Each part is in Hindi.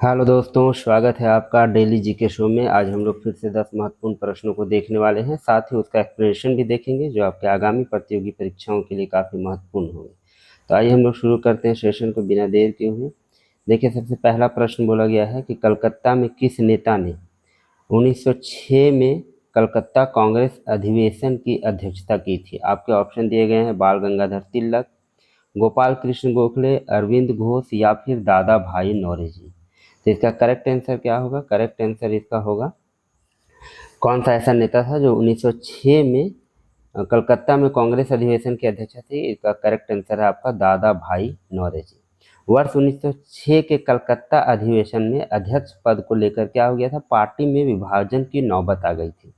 हेलो दोस्तों, स्वागत है आपका डेली जीके शो में। आज हम लोग फिर से 10 महत्वपूर्ण प्रश्नों को देखने वाले हैं, साथ ही उसका एक्सप्लेनेशन भी देखेंगे जो आपके आगामी प्रतियोगी परीक्षाओं के लिए काफ़ी महत्वपूर्ण होंगे। तो आइए हम लोग शुरू करते हैं सेशन को बिना देर किए हुए। देखिए, सबसे पहला प्रश्न बोला गया है कि कलकत्ता में किस नेता ने 1906 में कलकत्ता कांग्रेस अधिवेशन की अध्यक्षता की थी। आपके ऑप्शन दिए गए हैं बाल गंगाधर तिलक, गोपाल कृष्ण गोखले, अरविंद घोष या फिर दादा भाई नौरोजी। तो इसका करेक्ट आंसर क्या होगा? करेक्ट आंसर इसका होगा, कौन सा ऐसा नेता था जो 1906 में कलकत्ता में कांग्रेस अधिवेशन की अध्यक्षता थी। इसका करेक्ट आंसर है आपका दादा भाई नौरोजी। वर्ष 1906 के कलकत्ता अधिवेशन में अध्यक्ष पद को लेकर क्या हो गया था? पार्टी में विभाजन की नौबत आ गई थी।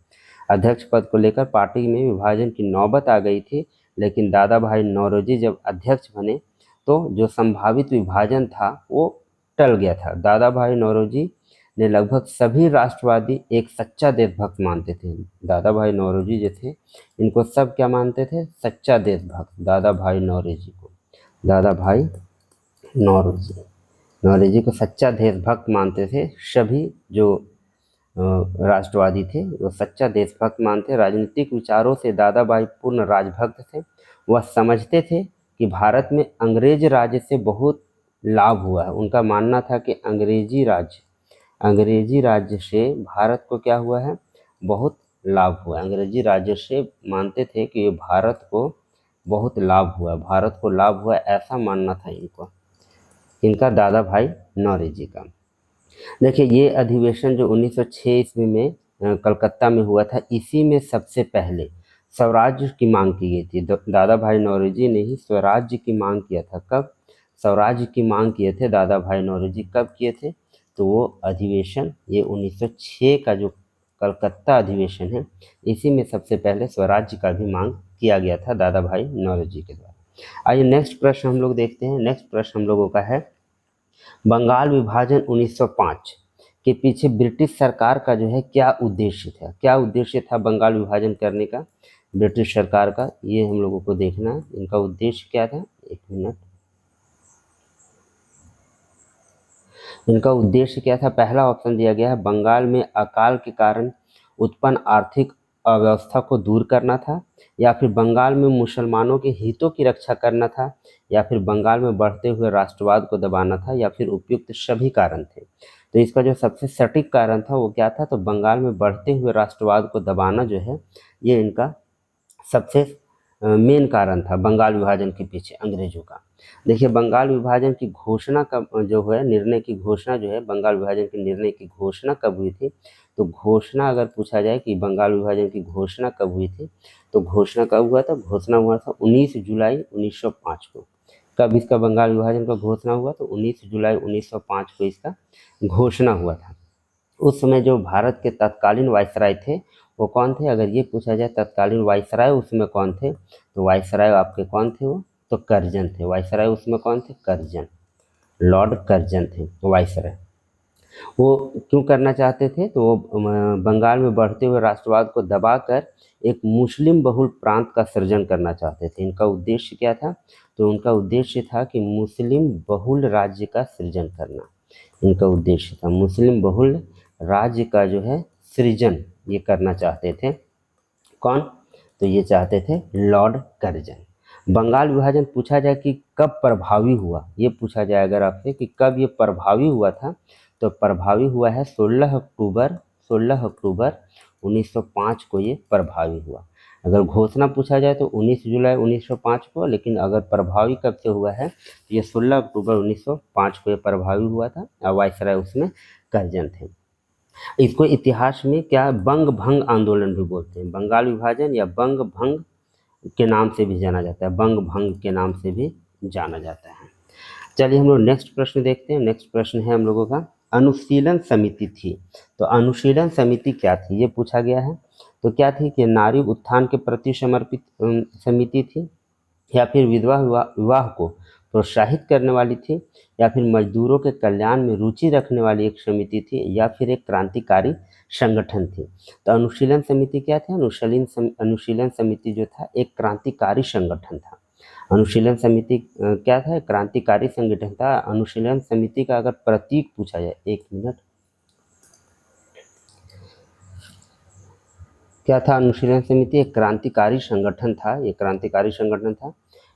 अध्यक्ष पद को लेकर पार्टी में विभाजन की नौबत आ गई थी, लेकिन दादा भाई नौरोजी जब अध्यक्ष बने तो जो संभावित विभाजन था वो टल गया था। दादा भाई नौरोजी ने लगभग सभी राष्ट्रवादी एक सच्चा देशभक्त मानते थे। दादा भाई नौरोजी जो थे, इनको सब क्या मानते थे? सच्चा देशभक्त। दादा भाई नौरोजी को, दादा भाई नौरोजी नौरोजी को सच्चा देशभक्त मानते थे। सभी जो राष्ट्रवादी थे वो सच्चा देशभक्त मानते। राजनीतिक विचारों से दादा भाई पूर्ण राजभक्त थे। वह समझते थे कि भारत में अंग्रेज राज्य से बहुत लाभ हुआ है। उनका मानना था कि अंग्रेजी राज्य से भारत को क्या हुआ है? बहुत लाभ हुआ है। अंग्रेजी राज्य से मानते थे कि भारत को बहुत लाभ हुआ, भारत को लाभ हुआ, ऐसा मानना था इनका दादा भाई नौरोजी का। देखिए, ये अधिवेशन जो 1906 ईस्वी में कलकत्ता में हुआ था, इसी में सबसे पहले स्वराज्य की मांग की गई थी। दादा भाई नौरोजी ने ही स्वराज्य की मांग किया था। कब स्वराज्य की मांग किए थे दादा भाई नौरोजी? कब किए थे? तो वो अधिवेशन, ये 1906 का जो कलकत्ता अधिवेशन है, इसी में सबसे पहले स्वराज्य का भी मांग किया गया था दादा भाई नौरोजी के द्वारा। आइए नेक्स्ट प्रश्न हम लोग देखते हैं। नेक्स्ट प्रश्न हम लोगों का है, बंगाल विभाजन 1905 के पीछे ब्रिटिश सरकार का जो है क्या उद्देश्य था? क्या उद्देश्य था बंगाल विभाजन करने का ब्रिटिश सरकार का? ये हम लोगों को देखना है, इनका उद्देश्य क्या था। एक मिनट, इनका उद्देश्य क्या था? पहला ऑप्शन दिया गया है, बंगाल में अकाल के कारण उत्पन्न आर्थिक अव्यवस्था को दूर करना था, या फिर बंगाल में मुसलमानों के हितों की रक्षा करना था, या फिर बंगाल में बढ़ते हुए राष्ट्रवाद को दबाना था, या फिर उपयुक्त सभी कारण थे। तो इसका जो सबसे सटीक कारण था वो क्या था? तो बंगाल में बढ़ते हुए राष्ट्रवाद को दबाना जो है, ये इनका सबसे मेन कारण था बंगाल विभाजन के पीछे अंग्रेजों का। देखिए, बंगाल विभाजन की घोषणा कब जो है, निर्णय की घोषणा जो है, बंगाल विभाजन के निर्णय की घोषणा कब हुई थी? तो घोषणा अगर पूछा जाए कि बंगाल विभाजन की घोषणा कब हुई थी, तो घोषणा कब हुआ था? घोषणा हुआ था 19 जुलाई 1905 को। कब इसका बंगाल विभाजन का घोषणा हुआ? तो 19 जुलाई 1905 को इसका घोषणा हुआ था। उस समय जो भारत के तत्कालीन वायसराय थे वो कौन थे? अगर ये पूछा जाए तत्कालीन वायसराय उसमें कौन थे, तो वायसराय आपके कौन थे? वो तो कर्जन थे। वायसराय उसमें कौन थे? कर्जन, लॉर्ड कर्जन थे वायसराय। वो क्यों करना चाहते थे? तो वो बंगाल में बढ़ते हुए राष्ट्रवाद को दबाकर एक मुस्लिम बहुल प्रांत का सृजन करना चाहते थे। इनका उद्देश्य क्या था? तो उनका उद्देश्य था कि मुस्लिम बहुल राज्य का सृजन करना। इनका उद्देश्य था मुस्लिम बहुल राज्य का जो है सृजन, ये करना चाहते थे। कौन? तो ये चाहते थे लॉर्ड कर्जन। बंगाल विभाजन पूछा जाए कि कब प्रभावी हुआ, ये पूछा जाए अगर आपसे कि कब ये प्रभावी हुआ था, तो प्रभावी हुआ है 16 अक्टूबर 1905 को ये प्रभावी हुआ। अगर घोषणा पूछा जाए तो 19 जुलाई 1905 को, लेकिन अगर प्रभावी कब से हुआ है तो ये 16 अक्टूबर 1905 को ये प्रभावी हुआ था, और वायसराय उसमें कर्जन थे। इसको इतिहास में क्या बंग भंग आंदोलन भी बोलते हैं। बंगाल विभाजन या बंग भंग के नाम से भी जाना जाता है, बंग भंग के नाम से भी जाना जाता है। चलिए हम लोग नेक्स्ट प्रश्न देखते हैं। नेक्स्ट प्रश्न है हम लोगों का, अनुशीलन समिति थी। तो अनुशीलन समिति क्या थी, ये पूछा गया है। तो क्या थी कि नारी उत्थान के प्रति समर्पित समिति थी, या फिर विधवा विवाह को प्रोत्साहित करने वाली थी, या फिर मजदूरों के कल्याण में रुचि रखने वाली एक समिति थी, या फिर एक क्रांतिकारी संगठन थी। तो अनुशीलन समिति क्या था? अनुशीलन समिति जो था एक क्रांतिकारी संगठन था। अनुशीलन समिति क्या था? क्रांतिकारी संगठन था। अनुशीलन समिति का अगर प्रतीक पूछा जाए, एक मिनट, क्या था अनुशीलन समिति? एक क्रांतिकारी संगठन था, ये क्रांतिकारी संगठन था।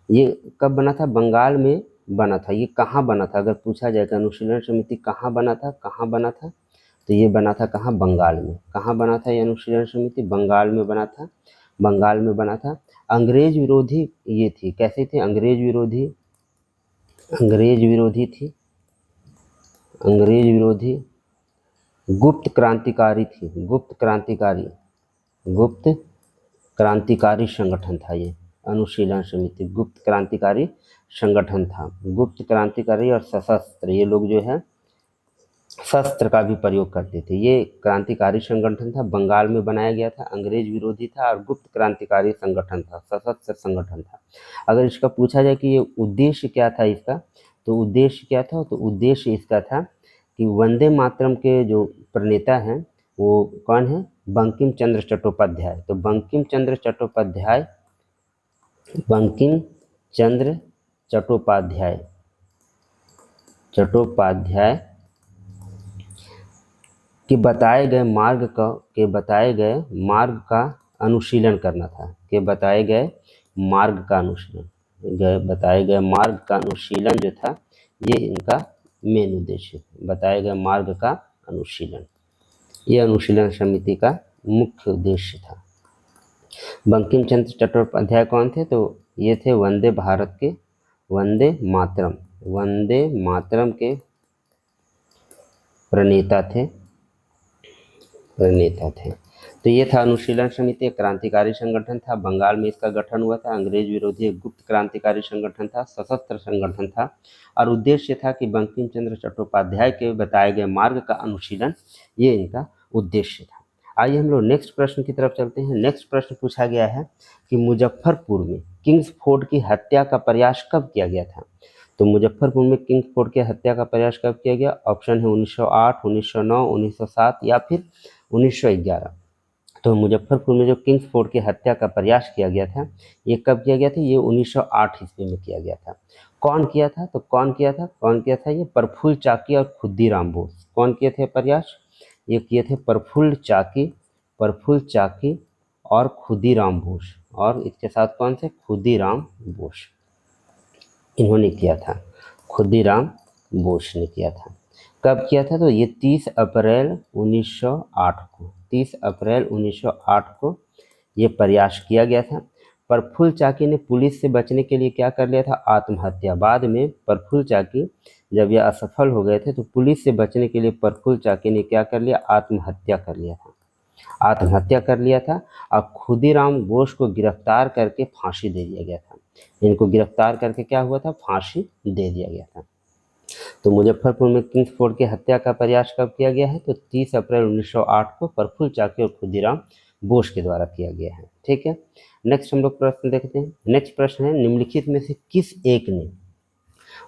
ये कब बना था? बंगाल में बना था। ये कहाँ बना था? अगर पूछा जाए कि अनुशीलन समिति कहाँ बना था, कहाँ बना था, तो ये बना था कहाँ? बंगाल में। कहाँ बना था ये अनुशीलन समिति? बंगाल में बना था, बंगाल में बना था। अंग्रेज विरोधी ये थी, कैसे थे? अंग्रेज विरोधी, अंग्रेज विरोधी थी, अंग्रेज विरोधी गुप्त क्रांतिकारी थी, गुप्त क्रांतिकारी, गुप्त क्रांतिकारी संगठन था ये अनुशीलन समिति। गुप्त क्रांतिकारी संगठन था। गुप्त क्रांतिकारी और सशस्त्र, ये लोग जो है शस्त्र का भी प्रयोग करते थे। ये क्रांतिकारी संगठन था, बंगाल में बनाया गया था, अंग्रेज विरोधी था और गुप्त क्रांतिकारी संगठन था, सशस्त्र संगठन था। अगर इसका पूछा जाए कि ये उद्देश्य क्या था इसका, तो उद्देश्य क्या था? तो उद्देश्य इसका था कि वंदे मातरम के जो प्रणेता हैं वो कौन है? बंकिम चंद्र चट्टोपाध्याय। तो बंकिम चंद्र चट्टोपाध्याय, बंकिम चंद्र चट्टोपाध्याय, चट्टोपाध्याय कि बताए गए मार्ग का अनुशीलन करना था, कि बताए गए मार्ग का अनुशीलन, बताए गए मार्ग का अनुशीलन जो था ये इनका मेन उद्देश्य था। बताए गए मार्ग का अनुशीलन, ये अनुशीलन समिति का मुख्य उद्देश्य था। बंकिम चंद्र चट्टोपाध्याय कौन थे? तो ये थे वंदे भारत के, वंदे मातरम, वंदे मातरम के प्रणेता थे, प्रणेता थे। तो ये था अनुशीलन समिति, एक क्रांतिकारी संगठन था, बंगाल में इसका गठन हुआ था। अंग्रेज विरोधी एक गुप्त क्रांतिकारी संगठन था, सशस्त्र संगठन था और उद्देश्य था कि बंकिम चंद्र चट्टोपाध्याय के बताए गए मार्ग का अनुशीलन, ये इनका उद्देश्य था। आइए हम लोग नेक्स्ट प्रश्न की तरफ चलते हैं। नेक्स्ट प्रश्न पूछा गया है कि मुजफ्फरपुर में किंग्सफोर्ड की हत्या का प्रयास कब किया गया था? तो मुजफ्फरपुर में किंग्सफोर्ड की हत्या का प्रयास कब किया गया? ऑप्शन है 1908, 1909, 1907 या फिर 1911। तो मुजफ्फरपुर में जो किंग्सफोर्ड की हत्या का प्रयास किया गया था, ये कब किया गया था? ये 1908 ईस्वी में किया गया था। कौन किया था? तो कौन किया था? कौन किया था? ये प्रफुल्ल चाकी और खुद्दीराम बोस। कौन किए थे प्रयास? ये किए थे प्रफुल्ल चाकी, प्रफुल्ल चाकी और खुद्दीराम बोस, और इसके साथ कौन से? खुद्दीराम बोस, इन्होंने किया था, खुद्दीराम बोस ने किया था। कब किया था? तो ये 30 अप्रैल 1908 को, 30 अप्रैल 1908 को ये प्रयास किया गया था। प्रफुल्ल चाकी ने पुलिस से बचने के लिए क्या कर लिया था? आत्महत्या। बाद में प्रफुल्ल चाकी जब ये असफल हो गए थे तो पुलिस से बचने के लिए प्रफुल्ल चाकी ने क्या कर लिया? आत्महत्या कर लिया था, आत्महत्या कर लिया था। और खुदीराम बोस को गिरफ्तार करके फांसी दे दिया गया था। इनको गिरफ्तार करके क्या हुआ था? फांसी दे दिया गया था। तो मुजफ्फरपुर में किंग्सफोर्ड की हत्या का प्रयास कब किया गया है? तो 30 अप्रैल 1908 को प्रफुल्ल चाकी और खुदीराम बोस के द्वारा किया गया है। ठीक है, नेक्स्ट हम लोग प्रश्न देखते हैं। नेक्स्ट प्रश्न है, निम्नलिखित में से किस एक ने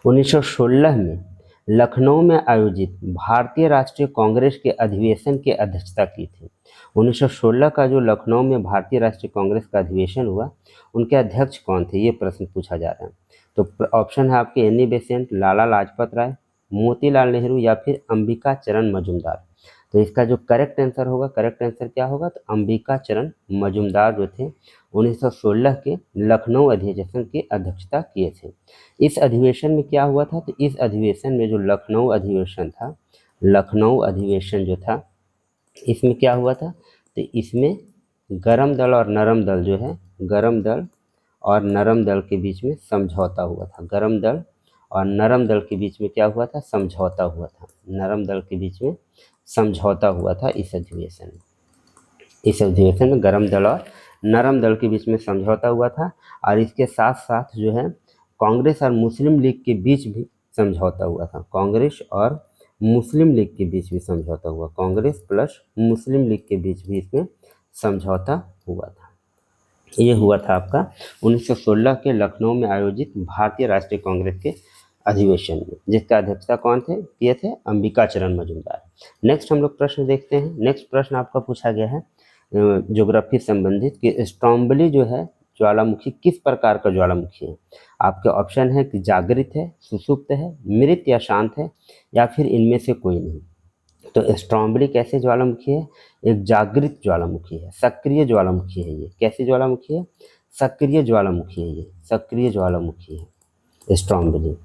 1916 में लखनऊ में आयोजित भारतीय राष्ट्रीय कांग्रेस के अधिवेशन की अध्यक्षता की थी? 1916 का जो लखनऊ में भारतीय राष्ट्रीय कांग्रेस का अधिवेशन हुआ, उनके अध्यक्ष कौन थे? ये प्रश्न पूछा जा रहा है। तो ऑप्शन है आपके एनी बेसेंट, लाला लाजपत राय, मोतीलाल नेहरू या फिर अंबिका चरण मजूमदार। तो इसका जो करेक्ट आंसर होगा, करेक्ट आंसर क्या होगा? तो अंबिका चरण मजूमदार जो थे 1916 के लखनऊ अधिवेशन की अध्यक्षता किए थे। इस अधिवेशन में क्या हुआ था? तो इस अधिवेशन में जो लखनऊ अधिवेशन था, लखनऊ अधिवेशन जो था, इसमें क्या हुआ था? तो इसमें गरम दल और नरम दल जो है, गरम दल और नरम दल के बीच में समझौता हुआ था। गरम दल और नरम दल के बीच में क्या हुआ था? समझौता हुआ था। नरम दल के बीच में समझौता हुआ था इस अधिवेशन में। इस अधिवेशन में गरम दल और नरम दल के बीच में समझौता हुआ था। और इसके साथ साथ जो है कांग्रेस और मुस्लिम लीग के बीच भी समझौता हुआ था। कांग्रेस और मुस्लिम लीग के बीच भी समझौता हुआ, कांग्रेस प्लस मुस्लिम लीग के बीच भी इसमें समझौता हुआ था। ये हुआ था आपका 1916 के लखनऊ में आयोजित भारतीय राष्ट्रीय कांग्रेस के अधिवेशन में, जिसका अध्यक्षता कौन थे? किए थे अंबिका चरण मजूमदार। नेक्स्ट हम लोग प्रश्न देखते हैं। नेक्स्ट प्रश्न आपका पूछा गया है ज्योग्राफी संबंधित कि स्ट्रॉम्बली जो है, ज्वालामुखी किस प्रकार का ज्वालामुखी है? आपके ऑप्शन है कि जागृत है, सुषुप्त है, मृत या शांत है, या फिर इनमें से कोई नहीं। तो स्ट्रॉम्बली कैसे ज्वालामुखी है? एक जागृत ज्वालामुखी है, सक्रिय ज्वालामुखी है ये। कैसी ज्वालामुखी है? सक्रिय ज्वालामुखी है ये, सक्रिय ज्वालामुखी है स्ट्रॉम्बली।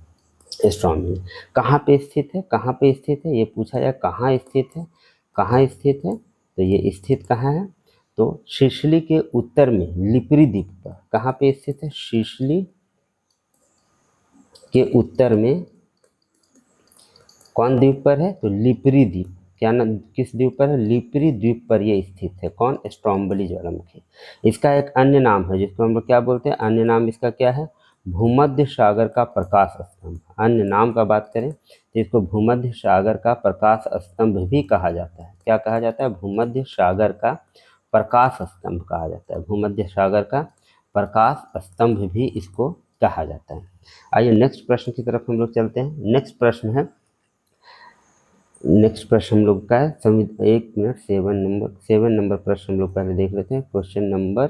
स्ट्रॉम्बली कहाँ पे स्थित है? कहाँ पे स्थित है ये पूछा जाए, कहाँ स्थित है? कहाँ स्थित है? तो ये स्थित कहाँ है? तो सिसिली के उत्तर में लिपरी द्वीप पर। कहाँ पे स्थित है? सिसिली के उत्तर में कौन द्वीप पर है? तो लिपरी द्वीप। क्या नाम, किस द्वीप पर है? लिपरी द्वीप पर ये स्थित है। कौन? स्ट्रॉम्बली ज्वालामुखी। इसका एक अन्य नाम है जिसको हम लोग क्या बोलते हैं? अन्य नाम इसका क्या है? भूमध्य सागर का प्रकाश स्तंभ। अन्य नाम का बात करें तो इसको भूमध्य सागर का प्रकाश स्तंभ भी कहा जाता है। क्या कहा जाता है? भूमध्य सागर का प्रकाश स्तंभ कहा जाता है। भूमध्य सागर का प्रकाश स्तंभ भी इसको कहा जाता है। आइए नेक्स्ट प्रश्न की तरफ हम लोग चलते हैं। नेक्स्ट प्रश्न हम लोग का है 7 नंबर प्रश्न हम लोग पहले देख लेते हैं। क्वेश्चन नंबर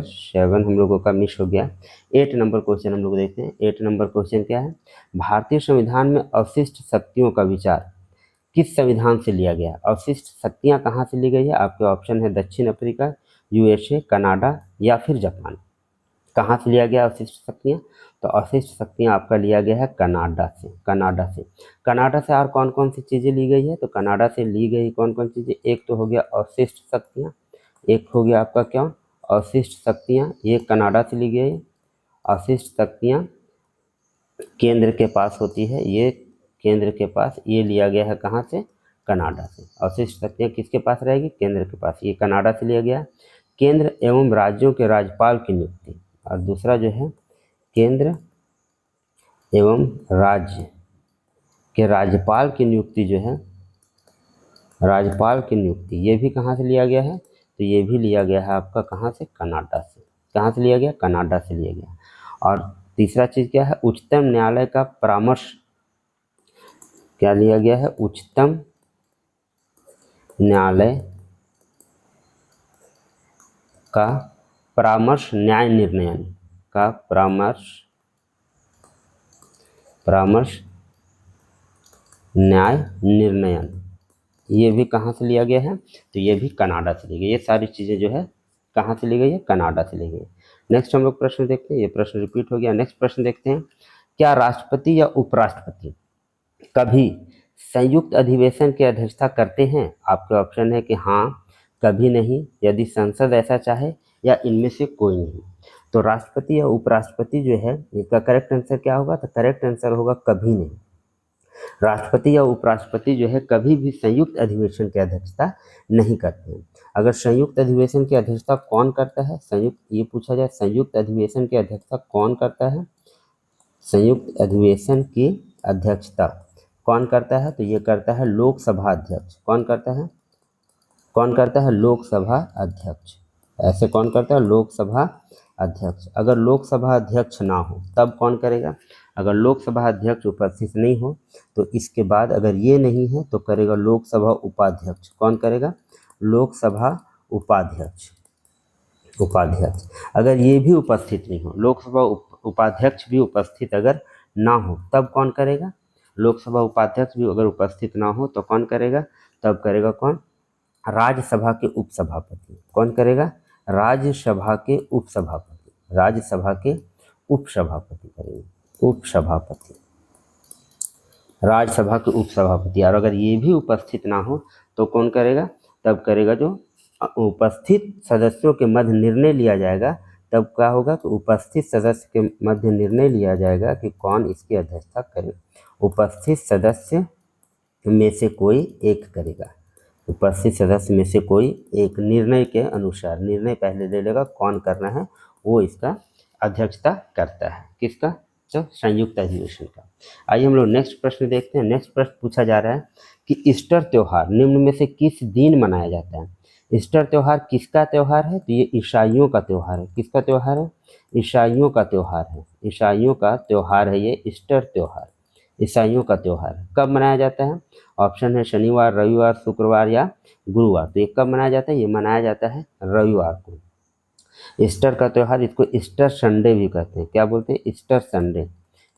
7 हम लोगों का मिस हो गया। 8 नंबर क्वेश्चन हम लोग देखते हैं। 8 नंबर क्वेश्चन क्या है? भारतीय संविधान में अवशिष्ट शक्तियों का विचार किस संविधान से लिया गया? अवशिष्ट शक्तियां कहाँ से ली गई है? आपके ऑप्शन है दक्षिण अफ्रीका, यूएसए, कनाडा या फिर जापान। कहाँ से लिया गया अवशिष्ट शक्तियाँ? तो अवशिष्ट शक्तियाँ आपका लिया गया है कनाडा से। कनाडा से और कौन कौन सी चीज़ें ली गई है? तो कनाडा से ली गई कौन कौन चीज़ें? एक तो हो गया अवशिष्ट शक्तियाँ, एक हो गया आपका क्या? अवशिष्ट शक्तियाँ, ये कनाडा से ली गई। अवशिष्ट शक्तियाँ केंद्र के पास होती है, ये केंद्र के पास, ये लिया गया है कहाँ से? कनाडा से। अवशिष्ट शक्तियाँ किसके पास रहेगी? केंद्र के पास। ये कनाडा से लिया गया। केंद्र एवं राज्यों के राज्यपाल की नियुक्ति, और दूसरा जो है केंद्र एवं राज्य के राज्यपाल की नियुक्ति जो है, राज्यपाल की नियुक्ति, ये भी कहाँ से लिया गया है? तो ये भी लिया गया है आपका कहाँ से? कनाडा से। कहाँ से लिया गया? कनाडा से लिया गया। और तीसरा चीज़ क्या है? उच्चतम न्यायालय का परामर्श क्या लिया गया है? उच्चतम न्यायालय का परामर्श न्याय निर्णयन का परामर्श न्याय निर्णयन, ये भी कहाँ से लिया गया है? तो ये भी कनाडा से ली गई। ये सारी चीज़ें जो है कहाँ से ली गई है? कनाडा से ली गई। नेक्स्ट हम लोग प्रश्न देखते हैं। ये प्रश्न रिपीट हो गया। नेक्स्ट प्रश्न देखते हैं। क्या राष्ट्रपति या उपराष्ट्रपति कभी संयुक्त अधिवेशन की अध्यक्षता करते हैं? आपके ऑप्शन है कि हाँ, कभी नहीं, यदि संसद ऐसा चाहे, या इनमें से कोई नहीं। तो राष्ट्रपति या उपराष्ट्रपति जो है, इसका करेक्ट आंसर क्या होगा? तो करेक्ट आंसर होगा कभी नहीं। राष्ट्रपति या उपराष्ट्रपति जो है कभी भी संयुक्त अधिवेशन की अध्यक्षता नहीं करते हैं। अगर संयुक्त अधिवेशन की अध्यक्षता कौन करता है? ये पूछा जाए संयुक्त अधिवेशन की अध्यक्षता कौन करता है? संयुक्त अधिवेशन की अध्यक्षता कौन करता है? तो ये करता है लोकसभा अध्यक्ष। कौन करता है? लोकसभा अध्यक्ष। ऐसे कौन करता है? लोकसभा अध्यक्ष। अगर लोकसभा अध्यक्ष ना हो तब कौन करेगा? अगर लोकसभा अध्यक्ष उपस्थित नहीं हो तो इसके बाद अगर ये नहीं है तो करेगा लोकसभा उपाध्यक्ष। कौन करेगा? लोकसभा उपाध्यक्ष। अगर ये भी उपस्थित नहीं हो, लोकसभा उपाध्यक्ष भी उपस्थित अगर ना हो तब कौन करेगा? लोकसभा उपाध्यक्ष भी अगर उपस्थित ना हो तो कौन करेगा? तब करेगा कौन? राज्यसभा के उपसभापति। कौन करेगा? राज्यसभा के उपसभापति करेंगे। राज्यसभा के उपसभापति। और अगर ये भी उपस्थित ना हो तो कौन करेगा? तब करेगा जो उपस्थित सदस्यों के मध्य निर्णय लिया जाएगा। तब क्या होगा? तो उपस्थित सदस्य के मध्य निर्णय लिया जाएगा कि कौन इसकी अध्यक्षता करे। उपस्थित सदस्य में से कोई एक करेगा। उपस्थित सदस्य में से कोई एक निर्णय के अनुसार निर्णय पहले ले लेगा कौन करना है, वो इसका अध्यक्षता करता है। किसका? जो संयुक्त अधिवेशन का। आइए हम लोग नेक्स्ट प्रश्न देखते हैं। नेक्स्ट प्रश्न पूछा जा रहा है कि ईस्टर त्यौहार निम्न में से किस दिन मनाया जाता है? ईस्टर त्यौहार किसका त्यौहार है? तो ये ईसाइयों का त्यौहार है। किसका त्यौहार है? ईसाइयों का त्यौहार है। ईसाइयों का त्यौहार है ये ईस्टर त्यौहार। ईसाइयों का त्यौहार कब मनाया जाता है? ऑप्शन है शनिवार, रविवार, शुक्रवार या गुरुवार। तो ये कब मनाया जाता है? ये मनाया जाता है रविवार को। ईस्टर का त्यौहार, इसको ईस्टर संडे भी कहते हैं। क्या बोलते हैं? Easter Sunday,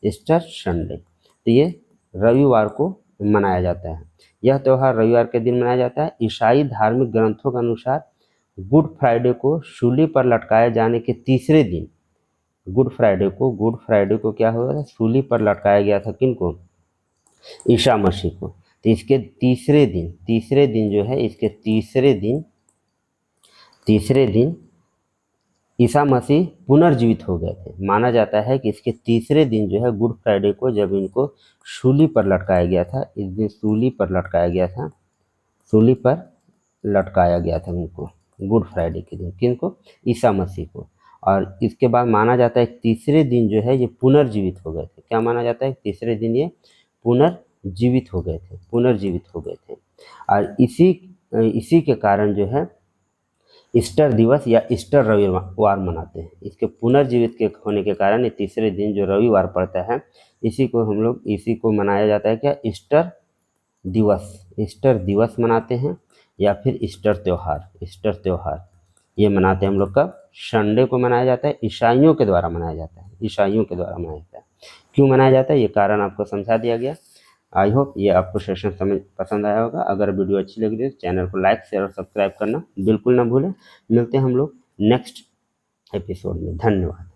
Easter Sunday. तो ये रविवार को मनाया जाता है। यह त्यौहार रविवार के दिन मनाया जाता है। ईसाई धार्मिक ग्रंथों के अनुसार गुड फ्राइडे को सूली पर लटकाए जाने के तीसरे दिन, गुड फ्राइडे को क्या हुआ था? सूली पर लटकाया गया था। किनको? ईसा मसीह को। तो इसके तीसरे दिन जो है, इसके तीसरे दिन ईसा मसीह पुनर्जीवित हो गए थे। माना जाता है कि इसके तीसरे दिन जो है, गुड फ्राइडे को, जब इनको सूली पर लटकाया गया था, इस दिन सूली पर लटकाया गया था उनको, गुड फ्राइडे के दिन। किनको? ईसा मसीह को। और इसके बाद माना जाता है तीसरे दिन जो है ये पुनर्जीवित हो गए थे। क्या माना जाता है? तीसरे दिन ये पुनर्जीवित हो गए थे। और इसी के कारण जो है ईस्टर दिवस या ईस्टर रविवार मनाते हैं। इसके पुनर्जीवित के होने के कारण ये तीसरे दिन जो रविवार पड़ता है, इसी को मनाया जाता है। क्या? ईस्टर दिवस मनाते हैं, या फिर ईस्टर त्यौहार ये मनाते हैं हम लोग। कब? संडे को मनाया जाता है। ईसाइयों के द्वारा मनाया जाता है। क्यों मनाया जाता है, ये कारण आपको समझा दिया गया। आई होप ये आपको सेशन समझ पसंद आया होगा। अगर वीडियो अच्छी लगी तो चैनल को लाइक, शेयर और सब्सक्राइब करना बिल्कुल ना भूलें। मिलते हैं हम लोग नेक्स्ट एपिसोड में। धन्यवाद।